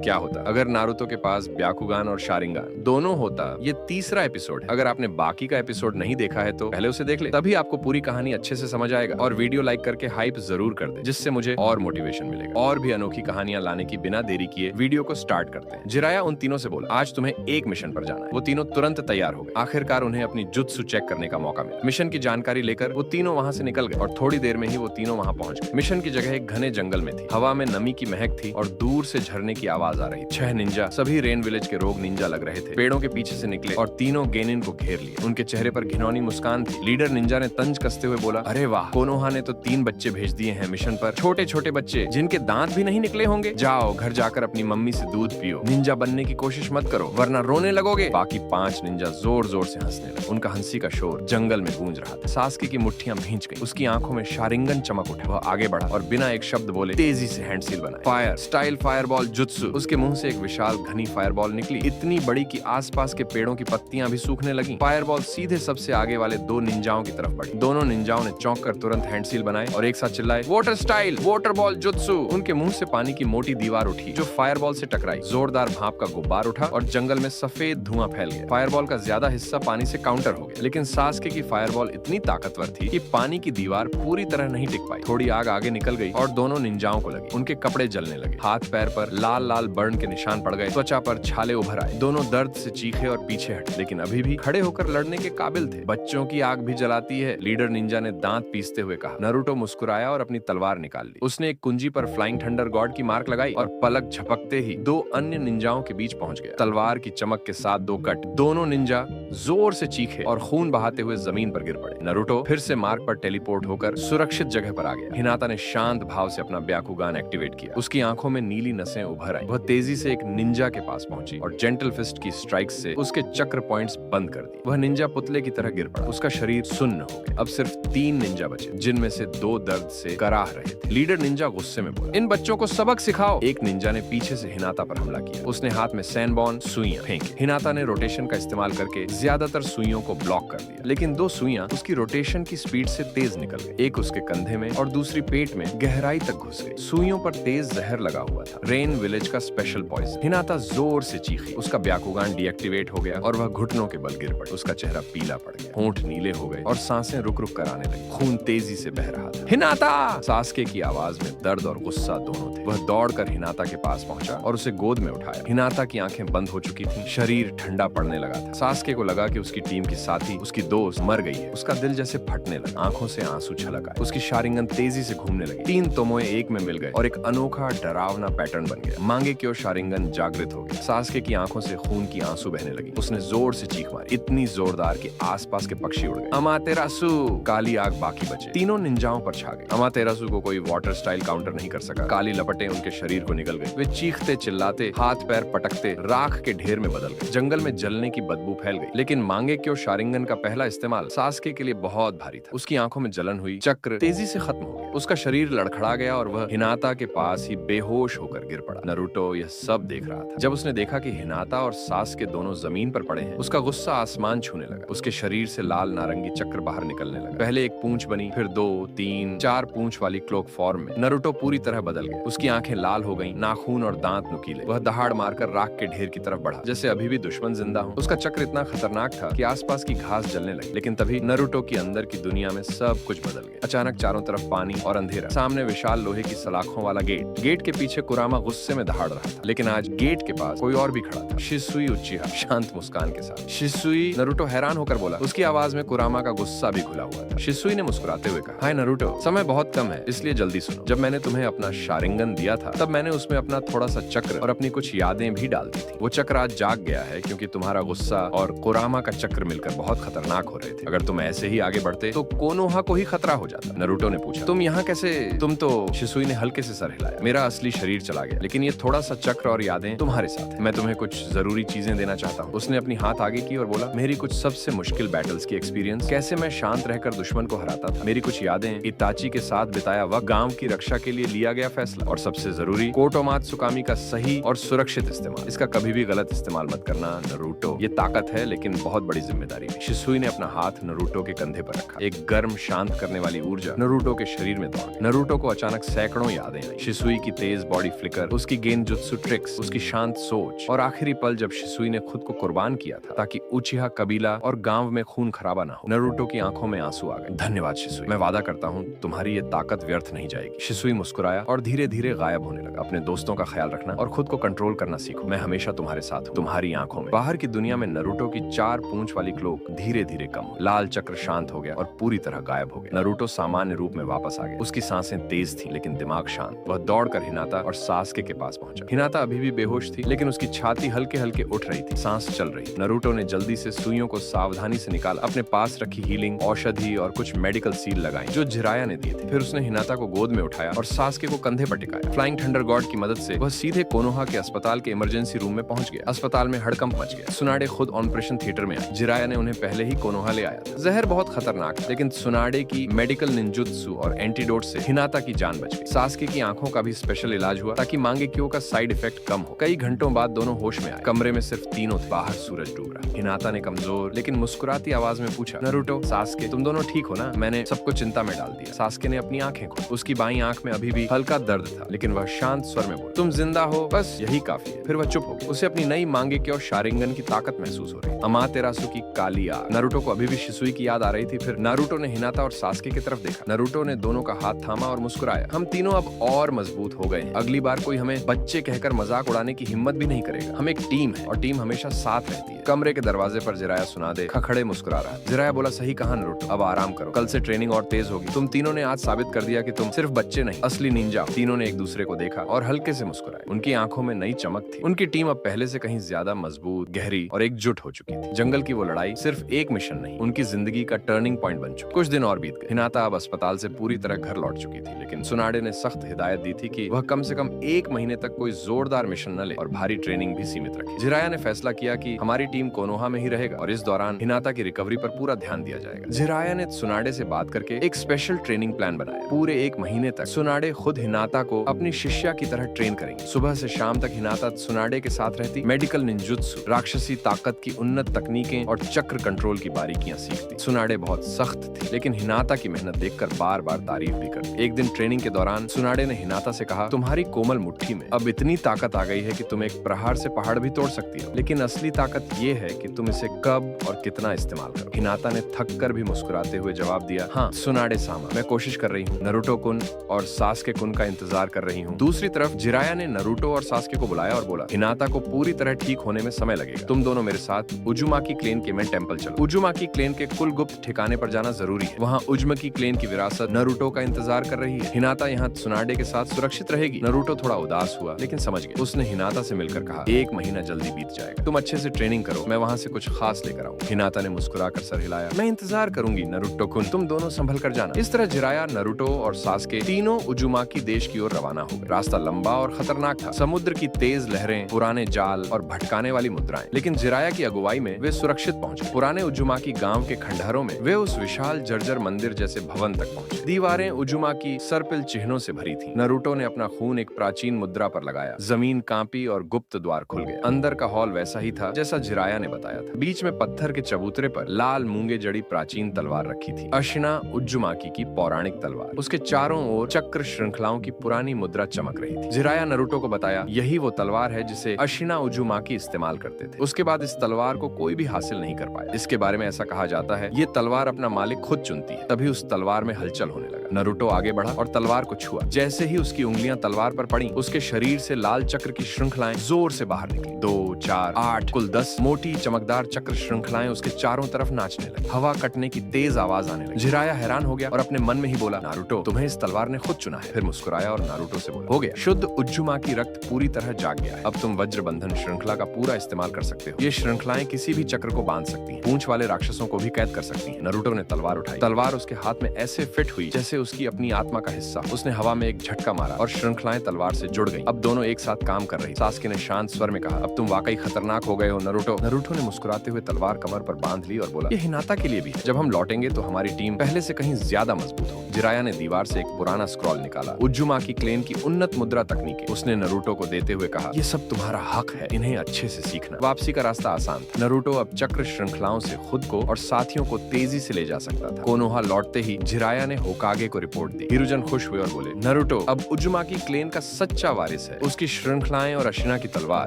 क्या होता अगर नारुतो के पास ब्याकुगान और शारिंगान दोनों होता। ये तीसरा एपिसोड है। अगर आपने बाकी का एपिसोड नहीं देखा है तो पहले उसे देख ले, तभी आपको पूरी कहानी अच्छे से समझ आएगा। और वीडियो लाइक करके हाइप जरूर कर दे, जिससे मुझे और मोटिवेशन मिलेगा। और भी अनोखी कहानियां लाने की बिना देरी किए वीडियो को स्टार्ट करते हैं। जिराया उन तीनों से बोला, आज तुम्हें एक मिशन पर जाना है। वो तीनों तुरंत तैयार हो गए। आखिरकार उन्हें अपनी जुत्सु चेक करने का मौका मिला। मिशन की जानकारी लेकर वो तीनों वहां से निकल गए और थोड़ी देर में ही वो तीनों वहां पहुंच गए। मिशन की जगह एक घने जंगल में थी। हवा में नमी की महक थी और दूर से झरने की आवाज आ रही। 6 निंजा, सभी रेन विलेज के रोग निंजा लग रहे थे, पेड़ों के पीछे से निकले और तीनों गेनिन को घेर लिए। उनके चेहरे पर घिनौनी मुस्कान थी। लीडर निंजा ने तंज कसते हुए बोला, अरे वाह, कोनोहा ने तो 3 बच्चे भेज दिए हैं मिशन पर। छोटे छोटे बच्चे जिनके दांत भी नहीं निकले होंगे। जाओ घर जाकर अपनी मम्मी से दूध पियो। निंजा बनने की कोशिश मत करो वरना रोने लगोगे। बाकी 5 निंजा जोर जोर से हंसने लगे। उनका हंसी का शोर जंगल में गूंज रहा था। सास्के की मुट्ठियां भींच गई। उसकी आंखों में शारिंगन चमक उठा। वह आगे बढ़ा और बिना एक शब्द बोले तेजी से हैंडसील बनाया। Fire style fireball jutsu. उसके मुंह से एक विशाल घनी फायरबॉल निकली, इतनी बड़ी कि आसपास के पेड़ों की पत्तियां भी सूखने लगी। फायरबॉल सीधे सबसे आगे वाले 2 निंजाओं की तरफ बढ़ी। दोनों निंजाओं ने चौंक कर तुरंत हैंडसील बनाए और एक साथ चिल्लाए, water style water ball jutsu. उनके मुंह से पानी की मोटी दीवार उठी जो फायरबॉल से टकराई। जोरदार भाप का गुब्बार उठा और जंगल में सफेद धुआं फैल गया। फायरबॉल का ज्यादा हिस्सा पानी से काउंटर हो गया, लेकिन सास्के की फायरबॉल इतनी ताकतवर थी कि पानी की दीवार पूरी तरह नहीं टिक पाई। थोड़ी आग आगे निकल गई और दोनों निंजाओं को लगी। उनके कपड़े जलने लगे। हाथ पैर पर लाल लाल बर्न के निशान पड़ गए। त्वचा पर छाले उभर आए। दोनों दर्द से चीखे और पीछे हटे, लेकिन अभी भी खड़े होकर लड़ने के काबिल थे। बच्चों की आग भी जलाती है, लीडर निंजा ने दांत पीसते हुए कहा। नारुतो मुस्कुराया और अपनी तलवार निकाल ली। उसने एक कुंजी पर फ्लाइंग थंडर गॉड की मार्क लगाई और पलक झपकते ही 2 अन्य निंजाओं के बीच पहुंच गया। तलवार की चमक के साथ 2 कट। दोनों निंजा जोर से चीखे और खून बहाते हुए जमीन पर गिर पड़े। नारुतो फिर से मार्क पर टेलीपोर्ट होकर सुरक्षित जगह पर आ गया। हिनाता ने शांत भाव से अपना ब्याकुगान एक्टिवेट किया। उसकी आंखों में नीली नसें उभर आई। वह तेजी से एक निंजा के पास पहुंची और जेंटल फिस्ट की स्ट्राइक से उसके चक्र पॉइंट्स बंद कर दिए। वह निंजा पुतले की तरह गिर पड़ा। उसका शरीर सुन्न हो गया। अब सिर्फ 3 निंजा बचे, जिनमें से 2 दर्द से कराह रहे थे। लीडर निंजा गुस्से में बोला, इन बच्चों को सबक सिखाओ। एक निंजा ने पीछे से हिनाता पर हमला किया। उसने हाथ में सैनबॉर्न सुइयां फेंकी। हिनाता ने रोटेशन का इस्तेमाल करके ज्यादातर सुइयों को ब्लॉक कर दिया, लेकिन 2 सुइयां उसकी रोटेशन की स्पीड से तेज निकल गई। एक उसके कंधे में और दूसरी पेट में गहराई तक घुस गई। सुइयों पर तेज जहर लगा हुआ था, रेन विलेज का स्पेशल पॉइजन। हिनाता जोर से चीखी। उसका ब्याकुगान डीएक्टिवेट हो गया और वह घुटनों के बल गिर पड़ी। उसका चेहरा पीला पड़ गया, होंठ नीले हो गए और सांसें रुक रुक कर आने लगी। खून तेजी से बह रहा था। हिनाता! सास्के की आवाज में दर्द और गुस्सा दोनों थे। वह दौड़कर हिनाता के पास पहुंचा और उसे गोद में उठाया। हिनाता की आंखें बंद हो चुकी थीं, शरीर ठंडा पड़ने लगा था। सास्के को लगा कि उसकी टीम की साथी, उसकी दोस्त मर गई है। उसका दिल जैसे फटने लगा। आंखों से आंसू छलक आए। उसकी शारिंगन तेजी से घूमने लगी। 3 तोमोए एक में मिल गए और एक अनोखा डरावना पैटर्न बन गया। मांगे क्यों शारिंगन जागृत हो गया। सास्के की आंखों से खून की आंसू बहने लगी। उसने जोर से चीख मारी, इतनी जोरदार कि आसपास के पक्षी उड़ गए। अमातेरासु! काली आग बाकी बचे। तीनों निंजाओं पर छा गई। अमातेरासु को कोई वाटर स्टाइल काउंटर नहीं कर सका। काली लपटें उनके शरीर को निकल गई। वे चीखते चिल्लाते, हाथ पैर पटकते राख के ढेर में बदल गए। जंगल में जलने की बदबू फैल गई। लेकिन मांगे क्यों शारिंगन का पहला इस्तेमाल सास्के के लिए बहुत भारी था। उसकी आंखों में जलन हुई। चक्र तेजी से खत्म हो गया। उसका शरीर लड़खड़ा गया और वह हिनाता के पास ही बेहोश होकर गिर पड़ा। नारुतो यह सब देख रहा था। जब उसने देखा कि हिनाता और सास्के दोनों जमीन पर पड़े हैं, उसका गुस्सा आसमान छूने लगा। उसके शरीर से लाल नारंगी चक्र बाहर निकलने लगा। पहले एक पूंछ बनी, फिर 2, 3, 4 पूंछ वाली क्लोक फॉर्म में। नारुतो पूरी तरह बदल गया। उसकी आंखें लाल हो गईं, नाखून और दांत नुकीले। वह दहाड़ मारकर राख के ढेर की तरफ बढ़ा, जैसे अभी भी दुश्मन जिंदा हो। उसका चक्र इतना खतरनाक था कि आसपास की घास जलने लगी। लेकिन तभी नारुतो की अंदर की दुनिया में सब कुछ बदल गया। अचानक चारों तरफ पानी और अंधेरा। सामने विशाल लोहे की सलाखों वाला गेट। गेट के पीछे कुरामा गुस्से में दहाड़ रहा था, लेकिन आज गेट के पास कोई और भी खड़ा था। शिसुई उच्चिहा शांत मुस्कान के साथ। शिसुई! नारुतो हैरान होकर बोला। उसकी आवाज में कुरामा का गुस्सा भी घुला हुआ था। शिसुई ने मुस्कुराते हुए कहा, हाय नारुतो, समय बहुत कम है, इसलिए जल्दी सुनो। जब मैंने तुम्हें अपना शारिंगन दिया था, तब मैंने उसमें अपना थोड़ा सा चक्र और अपनी कुछ यादें भी डाल दी थी। वो चक्र आज जाग गया है क्योंकि तुम्हारा गुस्सा और कुरामा का चक्र मिलकर बहुत खतरनाक हो रहे थे। अगर तुम ऐसे ही आगे बढ़ते तो कोनोहा को ही खतरा हो जाता। नारुतो ने पूछा, तुम यहाँ कैसे? तुम तो... शिसुई ने हल्के से सर हिलाया। मेरा असली शरीर चला गया, लेकिन ये थोड़ा सा चक्र और यादें तुम्हारे साथ। साथ है। मैं तुम्हें कुछ जरूरी चीजें देना चाहता हूँ। उसने अपनी हाथ आगे की और बोला, मेरी कुछ सबसे मुश्किल बैटल्स की एक्सपीरियंस, कैसे मैं शांत रहकर दुश्मन को हराता था, मेरी कुछ यादें, इताची के साथ बिताया वक्त, गांव की रक्षा के लिए लिया गया फैसला, और सबसे जरूरी कोटोमात्सुकामी का सही और सुरक्षित इस्तेमाल। इसका कभी भी गलत इस्तेमाल मत करना नरूटो। ये ताकत है लेकिन बहुत बड़ी जिम्मेदारी भी। शिसुई ने अपना हाथ नरूटो के कंधे पर रखा। एक गर्म शांत करने वाली ऊर्जा नरूटो के शरीर में दौड़ गई। नरूटो को अचानक सैकड़ों यादें आई। शिसुई की तेज बॉडी फ्लिकर, उसकी गेंजुत्सु ट्रिक्स, उसकी शांत सोच, और आखिरी पल जब शिसुई ने खुद को कुर्बान किया था ताकि उचिहा कबीला और गांव में खून खराबा ना हो। नरूटो की आंखों में आंसू आ गए। धन्यवाद शिसुई, मैं वादा करता हूँ तुम्हारी ये ताकत व्यर्थ नहीं जाएगी। शिसुई मुस्कुराया और धीरे धीरे गायब होने लगा। अपने दोस्तों का ख्याल रखना और खुद को कंट्रोल करना सीखो। मैं हमेशा तुम्हारे साथ हूँ। तुम्हारी आंखों में। बाहर की दुनिया में नरूटो की 4 पूंछ वाली क्लोक धीरे धीरे कम हुई। लाल चक्र शांत हो गया और पूरी तरह गायब हो गया। नरूटो सामान्य रूप में वापस आ गया। उसकी सांसें तेज थीं लेकिन दिमाग शांत। वह दौड़कर हिनाता और सास्के के पास पहुंचा। हिनाता अभी भी बेहोश थी लेकिन उसकी छाती हल्के हल्के उठ रही थी, सांस चल रही। नरूटो ने जल्दी से सुइयों को सावधानी से निकाला, अपने पास रखी हीलिंग औषधि और कुछ मेडिकल सील लगाई जो जिराया ने दिए थे। फिर उसने हिनाता को गोद में उठाया और सास्के को कंधे पर टिकाया। फ्लाइंग थंडर गॉड की मदद से वह सीधे कोनोहा के अस्पताल के इमरजेंसी रूम में पहुंच गया। अस्पताल में हड़कंप मच गया। सुनाडे खुद ऑपरेशन थिएटर में आए। जिराया ने उन्हें पहले ही कोनोहा ले आया था। जहर बहुत खतरनाक था लेकिन सुनाडे की मेडिकल निंजुत्सु और एंटीडोट से हिनाता की जान बच गई। सास्के की आंखों का भी स्पेशल इलाज हुआ ताकि मांगेक्यो का साइड इफेक्ट कम हो। कई घंटों बाद दोनों होश में आए। कमरे में सिर्फ तीनों थे। बाहर सूरज डूब रहा। हिनाता ने कमजोर लेकिन मुस्कुराती आवाज में पूछा, नरूटो, सास्के, तुम दोनों ठीक हो ना? मैंने सबको चिंता में डाल दिया। सास्के ने अपनी आंखें खोली। उसकी बाईं आंख में अभी भी हल्का दर्द था लेकिन वह शांत स्वर में बोला, तुम जिंदा हो, बस यही काफी है। फिर वह चुप हो गया। उसे अपनी नई मांगेक्यो शारिंगन की ताकत महसूस हो रही। अमातेरासु की काली आग। नारुतो को अभी भी शिसुई की याद आ रही थी। फिर नारुतो ने हिनाता और सास्के की तरफ देखा। नारुतो ने दोनों का हाथ थामा और मुस्कुराया, हम तीनों अब और मजबूत हो गए हैं। अगली बार कोई हमें बच्चे कहकर मजाक उड़ाने की हिम्मत भी नहीं करेगा। हम एक टीम है और टीम हमेशा साथ रहती है। कमरे के दरवाजे पर जिराया सुनाडे खड़े मुस्कुरा रहा। जिराया बोला, सही कहा नारुतो, अब आराम करो, कल से ट्रेनिंग और तेज होगी। तुम तीनों ने आज साबित कर दिया कि तुम सिर्फ बच्चे नहीं, असली निंजा हो। तीनों ने एक दूसरे को देखा और हल्के से मुस्कुराए। उनकी आंखों में नई चमक थी। उनकी टीम अब पहले से कहीं ज्यादा मजबूत, गहरी और एकजुट हो चुकी थी। जंगल की वो लड़ाई सिर्फ एक मिशन नहीं, उनकी जिंदगी का टर्निंग पॉइंट बन चुकी। कुछ दिन और बीत गए। हिनाता अब अस्पताल से पूरी तरह घर लौट चुकी थी लेकिन सुनाडे ने सख्त हिदायत दी थी कि वह कम से कम 1 महीने तक कोई जोरदार मिशन न ले और भारी ट्रेनिंग भी सीमित रखे। जिराया ने फैसला किया कि हमारी टीम कोनोहा में ही रहेगा और इस दौरान हिनाता की रिकवरी पर पूरा ध्यान दिया जाएगा। जिराया ने सुनाडे से बात करके एक स्पेशल ट्रेनिंग प्लान बनाया। पूरे 1 महीने तक सुनाडे खुद हिनाता को अपनी शिष्या की तरह ट्रेन करेंगे। सुबह से शाम तक हिनाता सुनाडे के साथ रहती, मेडिकल निंजुत्सु, राक्षसी ताकत की उन्नत तकनीकें और चक्र कंट्रोल की बारीकियां सीखती। सुनाडे बहुत सख्त थी लेकिन हिनाता की मेहनत देखकर बार बार तारीफ भी करती। एक दिन ट्रेनिंग के दौरान सुनाडे ने हिनाता से कहा, तुम्हारी कोमल मुट्ठी में अब इतनी ताकत आ गई है कि तुम एक प्रहार से पहाड़ भी तोड़ सकती हो, लेकिन असली ताकत ये है कि तुम इसे कब और कितना इस्तेमाल करो। हिनाता ने थक कर भी मुस्कुराते हुए जवाब दिया, हाँ सुनाडे सामा, मैं कोशिश कर रही हूँ। नारुतो कुन और सास्के कुन का इंतजार कर रही हूँ। दूसरी तरफ जिराया ने नारुतो और सास्के को बुलाया और बोला, हिनाता को पूरी तरह ठीक होने में समय लगेगा। तुम दोनों मेरे साथ उजुमाकी क्लेन के में टेंपल चलो। उजुमाकी क्लेन के कुल गुप्त ठिकाने पर जाना जरूरी है। वहाँ उजुमाकी क्लेन की विरासत नारुतो का इंतजार कर रही है। हिनाता यहाँ सुनाडे के साथ सुरक्षित रहेगी। नारुतो थोड़ा उदास हुआ लेकिन समझ गया। उसने हिनाता से मिलकर कहा, 1 महीना जल्दी बीत जाएगा, तुम अच्छे से ट्रेनिंग करो, मैं वहाँ से कुछ खास लेकर आऊँ। हिनाता ने मुस्कुराकर सर हिलाया, मैं इंतजार करूंगी नारुतो कुन, तुम दोनों संभल कर जाना। इस तरह जिराया, नारुतो और सास्के तीनों उजुमाकी देश की ओर रवाना हो गए। रास्ता लंबा और खतरनाक था। समुद्र की तेज लहरें, पुराने जाल और भटकाने वाली मुद्राएं, लेकिन जिराया की अगुवाई में वे सुरक्षित पहुंचे। पुराने उजुमाकी गांव के खंडहरों में वे उस विशाल जर्जर मंदिर जैसे भवन तक पहुंचे। दीवारें उजुमाकी सर्पिल चिन्हों से भरी थीं। नारुतो ने अपना खून एक प्राचीन मुद्रा पर लगाया। जमीन कांपी और गुप्त द्वार खुल गए। अंदर का हॉल वैसा ही था जैसा जिराया ने बताया था। बीच में पत्थर के चबूतरे पर लाल मूंगे जड़ी प्राचीन तलवार रखी थी, अशिना उजुमाकी की पौराणिक तलवार। उसके चारों ओर चक्र श्रृंखलाओं की पुरानी मुद्रा चमक रही थी। जिराया नारुतो को बताया, यही वो तलवार है जिसे अशिना उजुमाकी इस्तेमाल करते थे। उसके बाद इस तलवार को कोई भी हासिल नहीं कर पाया। इसके बारे में ऐसा कहा जाता है, ये तलवार अपना मालिक खुद चुनती है। तभी उस तलवार में हलचल होने लगा। नारुतो आगे बढ़ा और तलवार को छुआ। जैसे ही उसकी उंगलियां तलवार पर पड़ी, उसके शरीर से लाल चक्र की श्रृंखलाएं जोर से बाहर निकली। 2, 4, 8, कुल 10 मोटी चमकदार चक्र श्रृंखलाएं उसके चारों तरफ नाचने लगी। हवा कटने की तेज आवाज आने लगी। जिराया हैरान हो गया और अपने मन में ही बोला, नारुतो, तुम्हें इस तलवार ने खुद चुना है। फिर मुस्कुराया और नारुतो से बोला, हो गया, शुद्ध उज्जुमाकी रक्त पूरी तरह जाग गया है। अब तुम वज्र बंधन श्रृंखला का पूरा इस्तेमाल कर सकते हो। ये श्रृंखलाएं किसी भी चक्र को बांध सकती हैं, पूंछ वाले राक्षसों को भी कैद कर सकती हैं। नारुतो ने तलवार उठाई। तलवार उसके हाथ में ऐसे फिट हुई जैसे उसकी अपनी आत्मा का हिस्सा। उसने हवा में एक झटका मारा और श्रृंखलाएं तलवार से जुड़ गईं। अब दोनों एक साथ काम कर रही। सास्के ने शांत स्वर में कहा, अब तुम वाकई खतरनाक हो गए हो नारुतो। नारुतो ने मुस्कुराते हुए तलवार कमर पर बांध ली और बोला, ये हिनाता के लिए भी है। जब हम लौटेंगे तो हमारी टीम पहले से कहीं ज्यादा मजबूत हो। जिराया ने दीवार से एक पुराना स्क्रॉल निकाला। उज्जुमाकी क्लेन की उन्नत मुद्रा तकनीकें। उसने नारुतो को देते हुए कहा, ये सब तुम्हारा हक है, इन्हें अच्छे से सीखना। वापसी का रास्ता आसान था। नारुतो अब चक्र श्रृंखलाओं से खुद को और साथियों को तेजी से ले जा सकता था। कोनोहा लौटते ही जिराया ने होकागे को रिपोर्ट दी। हिरुजन खुश हुए और बोले, नारुतो अब उज्जुमाकी क्लेन का सच्चा वारिस है। उसकी श्रृंखलाएं और अशिना की तलवार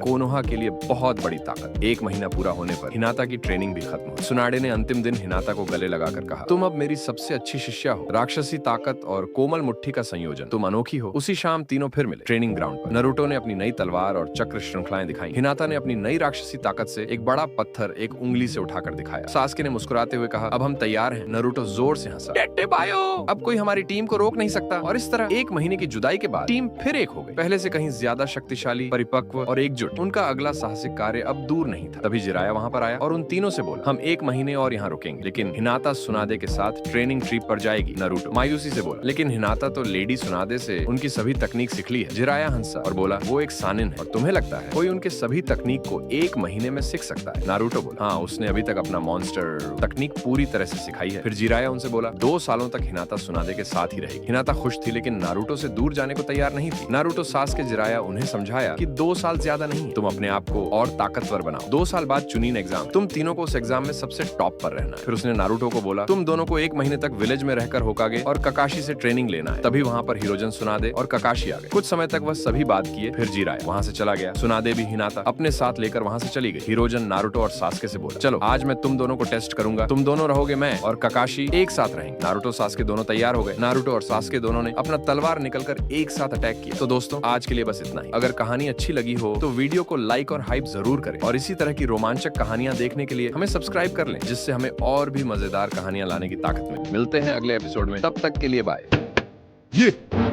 कोनोहा के लिए बहुत बड़ी ताकत। 1 महीना पूरा होने पर हिनाता की ट्रेनिंग भी खत्म हुई। सुनाडे ने अंतिम दिन हिनाता को गले लगाकर कहा, तुम अब मेरी सबसे अच्छी शिष्या हो। राक्षसी ताकत और कोमल मुट्ठी का संयोजन, तुम अनोखी हो। उसी शाम तीनों फिर मिले ट्रेनिंग ग्राउंड पर। नारुतो ने अपनी नई तलवार और चक्र श्रृंखलाएं दिखाई। हिनाता ने अपनी नई राक्षसी ताकत से एक बड़ा पत्थर एक उंगली से उठाकर दिखाया। सास्के ने मुस्कुराते हुए कहा, अब हम तैयार हैं। नारुतो जोर से हंसा, टेट्टे बायो, अब कोई हमारी टीम को रोक नहीं सकता। और इस तरह 1 महीने की जुदाई के बाद टीम फिर एक हो गई, पहले से कहीं ज्यादा शक्तिशाली, परिपक्व और एकजुट। उनका अगला साहसिक कार्य अब दूर नहीं था। तभी जिराया वहां पर आया और उन तीनों से बोला, हम 1 महीने और यहाँ रुकेंगे, लेकिन हिनाता सुनादे के साथ ट्रेनिंग ट्रिप पर जाएगी। नारुतो मायूसी से बोला, लेकिन हिनाता तो लेडी सुनादे से उनकी सभी तकनीक सीख ली है। जिराया हंसा और बोला, वो एक सानिन है और तुम्हें लगता है कोई उनके सभी तकनीक को 1 महीने में सीख सकता है? नारुतो बोला, हाँ, उसने अभी तक अपना मॉन्स्टर तकनीक पूरी तरह से सिखाई है। फिर जिराया उनसे बोला, 2 सालों तक हिनाता सुनादे के साथ ही रहेगी। हिनाता खुश थी लेकिन नारुतो से दूर जाने को तैयार नहीं थी। नारुतो सास्के जिराया उन्हें समझाया कि 2 साल ज्यादा नहीं, तुम अपने आप को और ताकतवर बनाओ। 2 साल बाद चुनीन एग्जाम, तुम तीनों को उस एग्जाम में सबसे टॉप पर रहना है। फिर उसने नारुतो को बोला, तुम दोनों को 1 महीने तक विलेज में रहकर होकागे और ककाशी से ट्रेनिंग लेना है। तभी वहाँ पर हिरोजन सुनादे और ककाशी आ गए। कुछ समय तक वह सभी बात किए, फिर जिराया वहाँ से चला गया। सुनादे भी हिनाता अपने साथ लेकर वहाँ से चली गई। हिरोजन नारुतो और सास्के से बोला, चलो आज मैं तुम दोनों को टेस्ट करूंगा, तुम दोनों रहोगे मैं और ककाशी एक साथ रहेंगे। नारुतो सास्के दोनों तैयार हो गए। नारुतो और सास्के दोनों ने अपना तलवार निकलकर एक साथ अटैक किया। तो दोस्तों आज के लिए बस इतना ही। अगर कहानी अच्छी लगी हो तो वीडियो को लाइक और हाइप जरूर करें और इसी तरह की रोमांचक कहानियां देखने के लिए हमें सब्सक्राइब कर लें, जिससे हमें और भी मजेदार कहानियां लाने की ताकत मिले। मिलते हैं अगले एपिसोड में, तब तक के लिए बाय।